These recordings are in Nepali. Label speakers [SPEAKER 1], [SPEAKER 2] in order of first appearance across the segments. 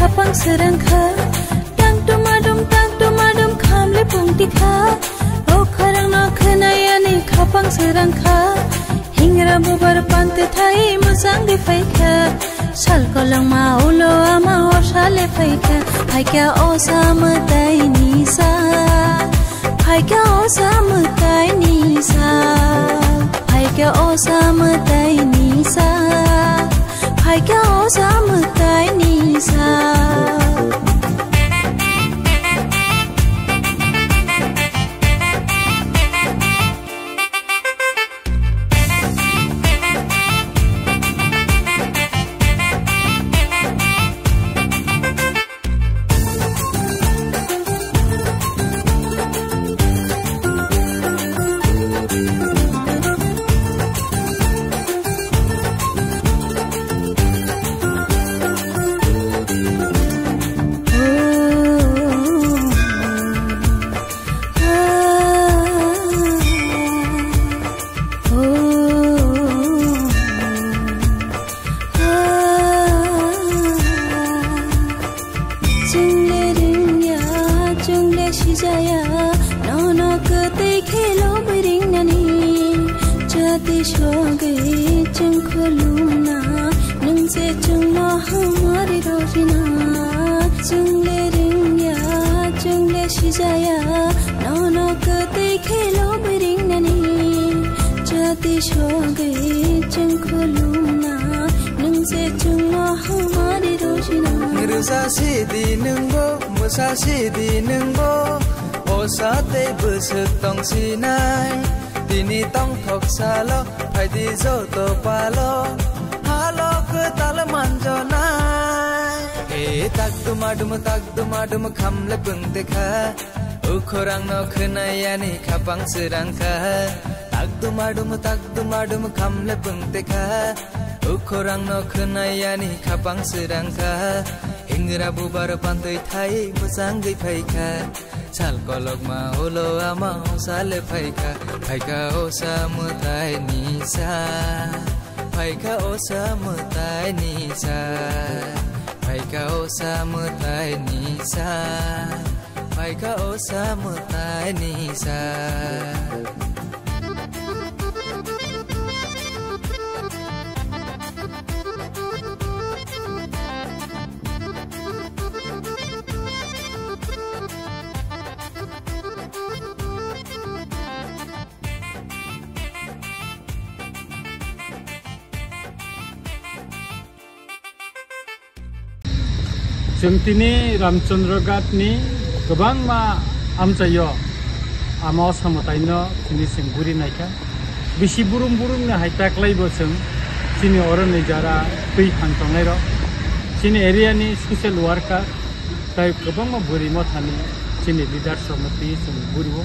[SPEAKER 1] khapang serangkha tang tumadum khamle pungtikha o kharang no khnayani khapang serangkha hingra bubar pante thai musang di faikha sal kolang ma ulo ama osale faikha haikya osamtai nisa haikya osamtai nisa haikya osamtai nisa haikya osamtai nisa
[SPEAKER 2] Musasidi nungbo osate busuk tong sinai dini tong thok salo phaidi jo to palo halo ke tal manjonai e tak dumadum khamle pungte kha ukhorang no khnayani khapang serangkha tak dumadum khamle pungte kha ukhorang no khnayani khapang serangkha hingra bubar pantoi thai musangai phaikha sal kolok ma holo ama sale phaikha phaikha osamtai nisa phaikha osamtai nisa phaikha osamtai nisa phaikha osamtai nisa
[SPEAKER 3] जों दिनै रामचन्द्रगातनि गोबां मा आमजायो आमा सामतायनो दिनै जों गुरिनायखा बिसि बुरुमनो हायताक्लायबो जों दिनै अरनै जारा दै थांथंनाय र दिनै एरियानि ससियेल वार्कार ताय गोबां मा बुरिमो थानि दिनै लिडार समति जों गुरिबो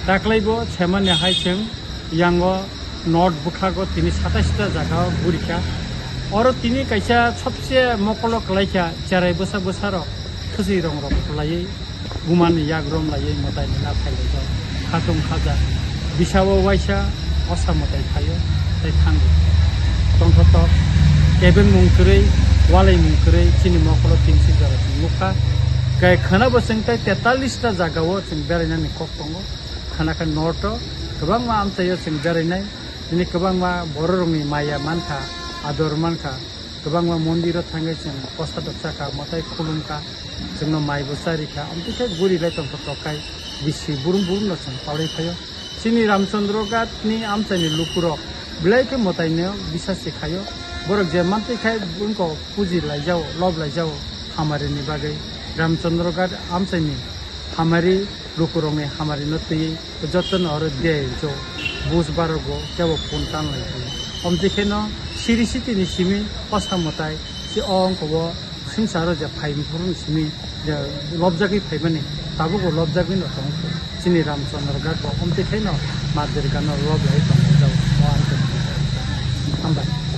[SPEAKER 3] दाक्लायबो छेमाने हाय जों यांगो नर्थ बुखागो दिनै 27टा जागा गुरिखा और तिनी कैसा सबसे मकलो कलाइखा चाराय बोसा बोसारो खसै रंग लायै गुमान याग्रम लायै मताय ना फाइले खातुम खाजा बिसावो वाइसा असा मताय खायो ताय थांग तंथत केबेन मुंकरै वालै मुंकरै तिनी मकलो तिनसि जारा मुखा गाय खाना बसं ताय 43टा जागावो जों बेरायनानै कक दङ खानाखा नर्थ गोबां मा आमचायो जों बेरायनाय दिनै गोबां मा बर' रंनि माया मानखा आदर मानखा गोबां मा मन्दिराव थाङै जों प्रसाद साखा मताय खुलुमखा जोंनो माइ बोसारिखा आमथिखाय गुरिलाय तंथकाय बिसि बुरुम जों पावरै फायो सिनि रामचन्द्रगातनि आमचानि लुकुरक बिलायके मतायनो बिसासि खायो बरक जे मानथिखाय बुंको पुजि लायजाव लब लायजाव हामारिनि बागै रामचन्द्रगात आमचानि हामारि लुकुरंनि हामारि नतै जतन और दे जो बुस बारगो केबो फन कान लायो आमथिखायनो सिरि सिटिनि सिमि असामताय सि अंकबो सिंसारो जे फाइनफुरनि सिमि जे लबजागै फाइबानि ताबुगो लबजागै न दं सिनि रामचन्द्रगात हमथिखायनो मादरिगानो लब लाय दं जाव हामबाय